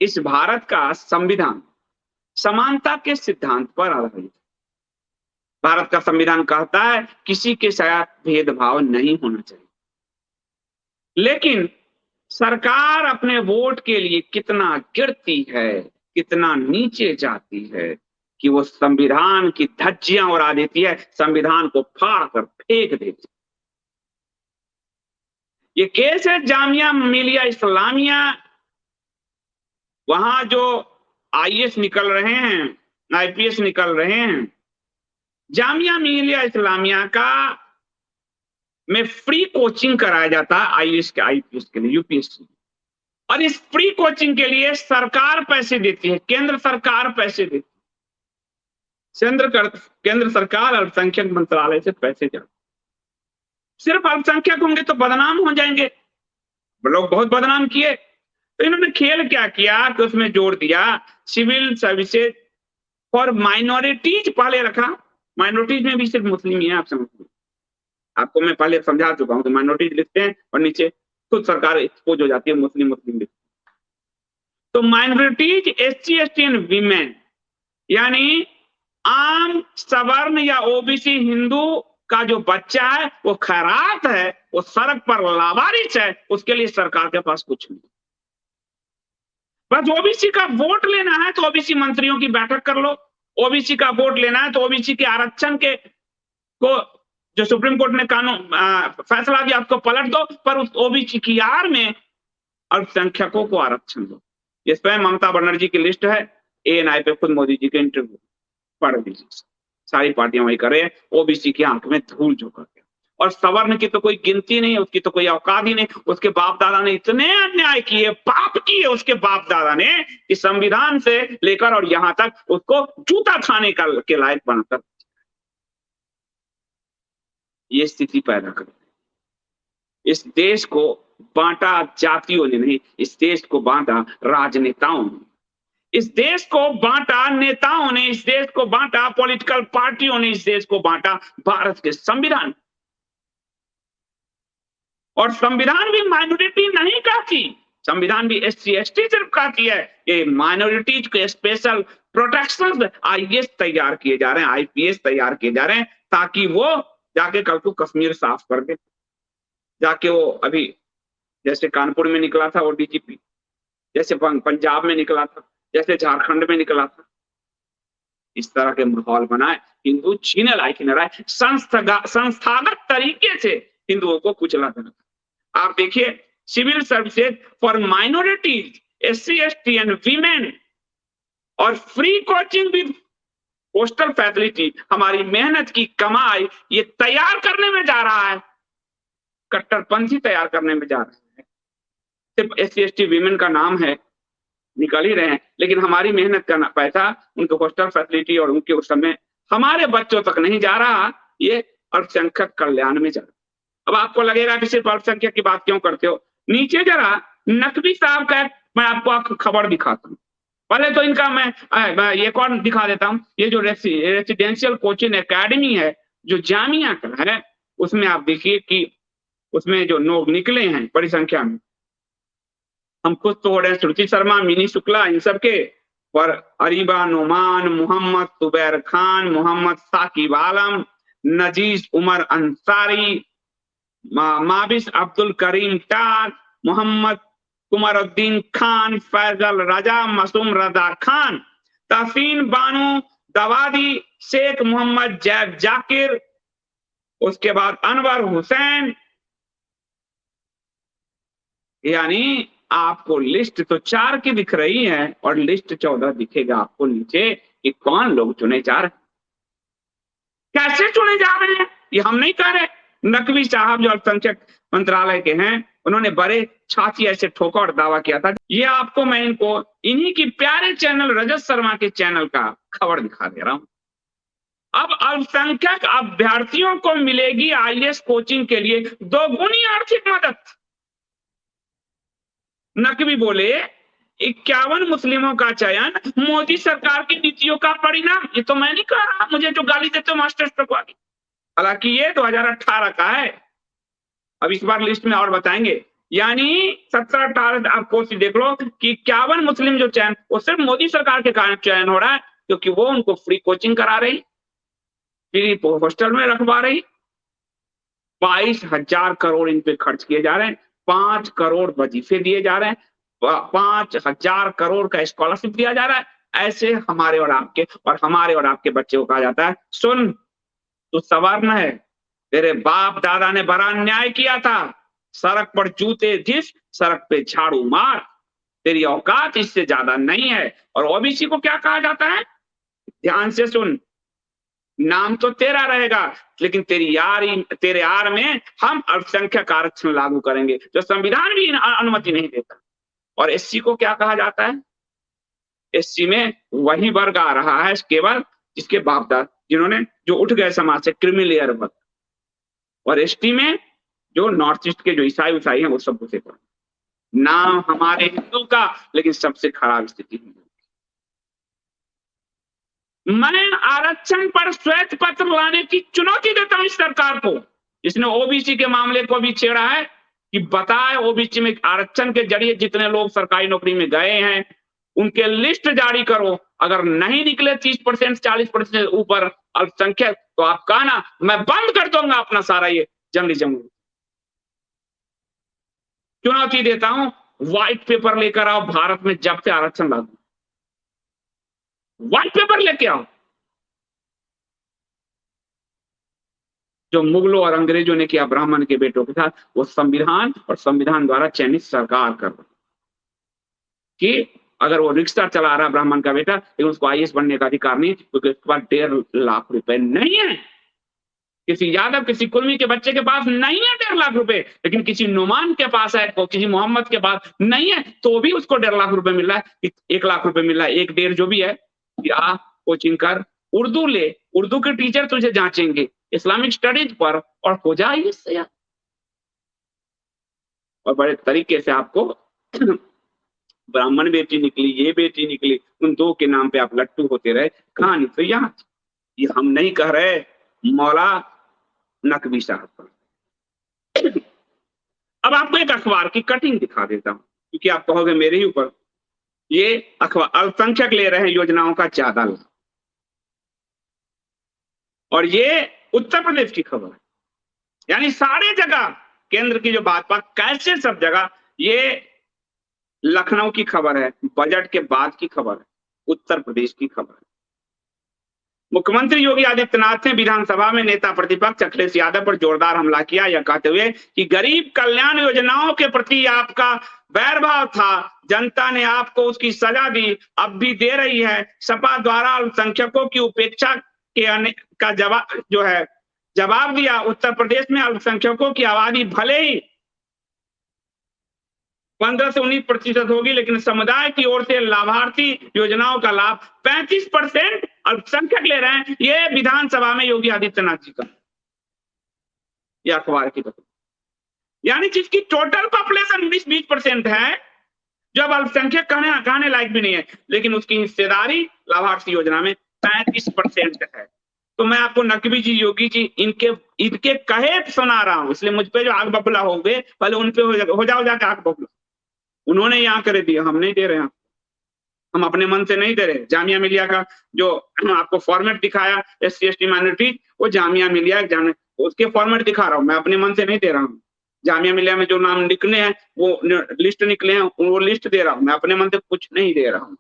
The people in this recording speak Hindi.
इस भारत का संविधान समानता के सिद्धांत पर आधारित है। भारत का संविधान कहता है किसी के साथ भेदभाव नहीं होना चाहिए। लेकिन सरकार अपने वोट के लिए कितना गिरती है, कितना नीचे जाती है कि वो संविधान की धज्जियां उड़ा देती है, संविधान को फाड़ कर फेंक देती है। ये केस है जामिया मिलिया इस्लामिया, वहां जो आईएएस निकल रहे हैं, आईपीएस निकल रहे हैं, जामिया मिलिया इस्लामिया का में फ्री कोचिंग कराया जाता है आईएएस के, आईपीएस के लिए, यूपीएससी। और इस फ्री कोचिंग के लिए सरकार पैसे देती है, केंद्र सरकार पैसे देती है। केंद्र सरकार अल्पसंख्यक मंत्रालय से पैसे जाते। सिर्फ अल्पसंख्यक होंगे तो बदनाम हो जाएंगे, लोग बहुत बदनाम किए। तो इन्होंने खेल क्या किया कि उसमें जोड़ दिया सिविल सर्विसेज फॉर माइनॉरिटीज पहले रखा। माइनॉरिटीज में भी सिर्फ मुस्लिम ही है, आप समझ लीजिए। आपको मैं पहले समझा चुका हूं, तो माइनॉरिटीज लिखते हैं और नीचे खुद सरकार एक्सपोज हो जाती है, मुस्लिम मुस्लिम लिखते हैं। तो minorities, SC ST and women, यानी आम सवर्ण या ओबीसी हिंदू का जो बच्चा है वो खैरात है, वो सड़क पर लावारिस है, उसके लिए सरकार के पास कुछ नहीं। बस ओबीसी का वोट लेना है तो ओबीसी मंत्रियों की बैठक कर लो, ओबीसी का वोट लेना है तो ओबीसी के आरक्षण के को जो सुप्रीम कोर्ट ने कानून फैसला दिया उसको पलट दो, पर उस ओबीसी की आड़ में अल्पसंख्यकों को आरक्षण दो। इस पर ममता बनर्जी की लिस्ट है, एएनआई पे खुद मोदी जी के इंटरव्यू पढ़ लीजिए, सारी पार्टियां वही कर रहे हैं, ओबीसी की आंख में धूल झोंका गया। और सवर्ण की तो कोई गिनती नहीं, उसकी तो कोई औकात ही नहीं। उसके बाप दादा ने इतने अन्याय किए, पाप किए उसके बाप दादा ने, कि संविधान से लेकर और यहां तक उसको जूता खाने का के लायक बनाकर ये स्थिति पैदा कर। इस देश को बांटा जातियों ने नहीं, इस देश को बांटा राजनेताओं ने, इस देश को बांटा नेताओं ने, इस देश को बांटा पॉलिटिकल पार्टियों ने, इस देश को बांटा भारत के संविधान। और संविधान भी माइनॉरिटी नहीं कहती, संविधान भी एससी एसटी सिर्फ कहती है। ये माइनॉरिटीज के स्पेशल प्रोटेक्शन आईएएस तैयार किए जा रहे हैं, आईपीएस तैयार किए जा रहे हैं, ताकि वो जाके कल को कश्मीर साफ कर दे। जाके वो अभी जैसे कानपुर में निकला था वो डीजीपी, जैसे पंजाब में निकला था, जैसे झारखंड में निकला था, इस तरह के माहौल बनाए, हिंदू छीने लायक न रहे, संस्थागत तरीके से हिंदुओं को कुचला देना। आप देखिए civil services for minorities, SC ST and women, और free coaching with postal facility, हमारी मेहनत की कमाई ये तैयार करने में जा रहा है, कट्टरपंथी तैयार करने में जा रहा है। सिर्फ एससी एसटी वीमेन का नाम है, निकल ही रहे हैं, लेकिन हमारी मेहनत का पैसा उनके हॉस्टल फैसिलिटी और उनके उस समय हमारे बच्चों तक नहीं जा रहा, ये अल्पसंख्यक कल्याण में जा रहा। अब आपको लगेगा कि सिर्फ अल्पसंख्यक की बात क्यों करते हो, नीचे जरा नकवी साहब का मैं आपको खबर दिखाता हूँ। पहले तो इनका मैं एक और दिखा देता हूँ, ये जो रेसिडेंशियल कोचिंग एकेडमी है जो जामिया का है, उसमें आप देखिए कि उसमें जो लोग निकले हैं बड़ी संख्या में, हम खुद तो हो रहे हैं, श्रुति शर्मा, मिनी शुक्ला, इन सबके, पर अरीबा नोमान, मोहम्मद सुबैर खान, मोहम्मद साकिब आलम, नजीज उमर अंसारी, माबिस अब्दुल करीम टार, मोहम्मद कुमरुद्दीन खान, फैजल रजा, मासूम रजा खान, तहसीन बानो दवादी, शेख मोहम्मद जैब जाकिर, उसके बाद अनवर हुसैन। यानी आपको लिस्ट तो 4 की दिख रही है और लिस्ट 14 दिखेगा आपको नीचे कि कौन लोग चुने जा रहे हैं, कैसे चुने जा रहे हैं, ये हम नहीं कह रहे। नकवी साहब जो अल्पसंख्यक मंत्रालय के हैं, उन्होंने बड़े छाती ऐसे ठोका और दावा किया था। ये आपको मैं इनको इन्हीं की प्यारे चैनल रजत शर्मा के चैनल का खबर दिखा दे रहा हूं। अब अल्पसंख्यक अभ्यर्थियों को मिलेगी आईएएस कोचिंग के लिए 2 गुनी आर्थिक मदद। नकवी बोले 51 मुस्लिमों का चयन मोदी सरकार की नीतियों का परिणाम। ये तो मैं नहीं कह रहा, मुझे जो गाली देते हो मास्टर स्ट्रोक वाली। हालांकि ये 2018 का है, अब इस बार लिस्ट में और बताएंगे यानी 17-18 आप कोशिश देख लो कि 51 मुस्लिम जो चयन, वो सिर्फ मोदी सरकार के कारण चयन हो रहा है, क्योंकि वो उनको फ्री कोचिंग करा रही, फ्री हॉस्टल में रखवा रही। 22,000 करोड़ इन पे खर्च किए जा रहे हैं, 5 करोड़ वजीफे दिए जा रहे हैं, 5,000 करोड़ का स्कॉलरशिप दिया जा रहा है। ऐसे हमारे और आपके बच्चे को कहा जाता है, सुन तू सवर्ण है, तेरे बाप दादा ने बड़ा अन्याय किया था, सड़क पर जूते घिस, सड़क पे झाड़ू मार, तेरी औकात इससे ज्यादा नहीं है। और ओबीसी को क्या कहा जाता है, ध्यान से सुन, नाम तो तेरा रहेगा, लेकिन तेरे आड़ में हम अल्पसंख्यक आरक्षण लागू करेंगे, जो संविधान भी अनुमति नहीं देता। और एससी को क्या कहा जाता है, एससी में वही वर्ग आ रहा है केवल जिसके बाप दादा, जिन्होंने जो उठ गए समाज से, क्रिमिलेयर वर्ग। और एसटी में जो नॉर्थ ईस्ट के जो ईसाई हैं वो सब उसे पढ़, नाम हमारे हिंदू का, लेकिन सबसे खराब स्थिति है। मैं आरक्षण पर श्वेत पत्र लाने की चुनौती देता हूं इस सरकार को, जिसने ओबीसी के मामले को भी छेड़ा है, कि बताए ओबीसी में आरक्षण के जरिए जितने लोग सरकारी नौकरी में गए हैं उनके लिस्ट जारी करो। अगर नहीं निकले 30%, 40% ऊपर अल्पसंख्यक, तो आप कहना मैं बंद कर दूंगा अपना सारा ये जंगली जंगल। चुनौती देता हूं, व्हाइट पेपर लेकर आओ, भारत में जब से आरक्षण लागू, व्हाइट पेपर लेके आओ। जो मुगलों और अंग्रेजों ने किया ब्राह्मण के बेटों के साथ, वो संविधान और संविधान द्वारा चयनित सरकार कर रही, कि अगर वो रिक्शा चला रहा ब्राह्मण का बेटा, लेकिन उसको आईएएस बनने का अधिकार नहीं, क्योंकि उसके पास 1.5 लाख रुपए नहीं है। किसी यादव, किसी कुर्मी के बच्चे के पास नहीं है 1.5 लाख रुपए, लेकिन किसी नुमान के पास है, किसी मोहम्मद के पास नहीं है, तो भी उसको 1.5 लाख रुपए मिल रहा है, 1 लाख रुपए मिल रहा है, 1.5 जो भी है, कि आ कोचिंग कर, उर्दू ले, उर्दू के टीचर तुझे जांचेंगे इस्लामिक स्टडीज पर, और हो जाएगी इससे। और बड़े तरीके से आपको ब्राह्मण बेटी निकली, ये बेटी निकली, उन 2 के नाम पे आप लट्टू होते रहे। कहानी तो यहाँ, ये हम नहीं कह रहे, मौला नकवी साहब पर। अब आपको एक अखबार की कटिंग दिखा देता हूं, क्योंकि आप कहोगे मेरे ही ऊपर। ये अखबार, अल्पसंख्यक ले रहे हैं योजनाओं का ज्यादा लाभ, और ये उत्तर प्रदेश की खबर है। यानी सारे जगह केंद्र की जो भाजपा, कैसे सब जगह, ये लखनऊ की खबर है, बजट के बाद की खबर है, उत्तर प्रदेश की खबर है। मुख्यमंत्री योगी आदित्यनाथ ने विधानसभा में नेता प्रतिपक्ष अखिलेश यादव पर जोरदार हमला किया, यह कहते हुए कि गरीब कल्याण योजनाओं के प्रति आपका वैरभाव था, जनता ने आपको उसकी सजा दी, अब भी दे रही है। सपा द्वारा अल्पसंख्यकों की उपेक्षा का जवाब दिया। उत्तर प्रदेश में अल्पसंख्यकों की आबादी भले ही 15 से 19% होगी, लेकिन समुदाय की ओर से लाभार्थी योजनाओं का लाभ 35% अल्पसंख्यक ले रहे हैं। ये विधानसभा में योगी आदित्यनाथ जी का, यह अखबार की तरफ, यानी जिसकी टोटल पॉपुलेशन 20% है, जब अल्पसंख्यक कहने लायक भी नहीं है, लेकिन उसकी हिस्सेदारी लाभार्थी योजना में 35% है। तो मैं आपको नकवी जी, योगी जी, इनके कहे सुना रहा हूं, इसलिए मुझ पे जो आग बबूला हो गए, पहले उन पे हो जाओ जाके आग बबूला। उन्होंने यहाँ कर दिया, हम नहीं दे रहे हैं, हम अपने मन से नहीं दे रहे। जामिया मिलिया का जो आपको फॉर्मेट दिखाया SC ST माइनॉरिटी, वो जामिया मिलिया उसके फॉर्मेट दिखा रहा हूं, मैं अपने मन से नहीं दे रहा हूँ। जामिया मिलिया में जो नाम निकले हैं, वो लिस्ट निकले हैं, वो लिस्ट दे रहा हूं, मैं अपने मन से कुछ नहीं दे रहा हूँ।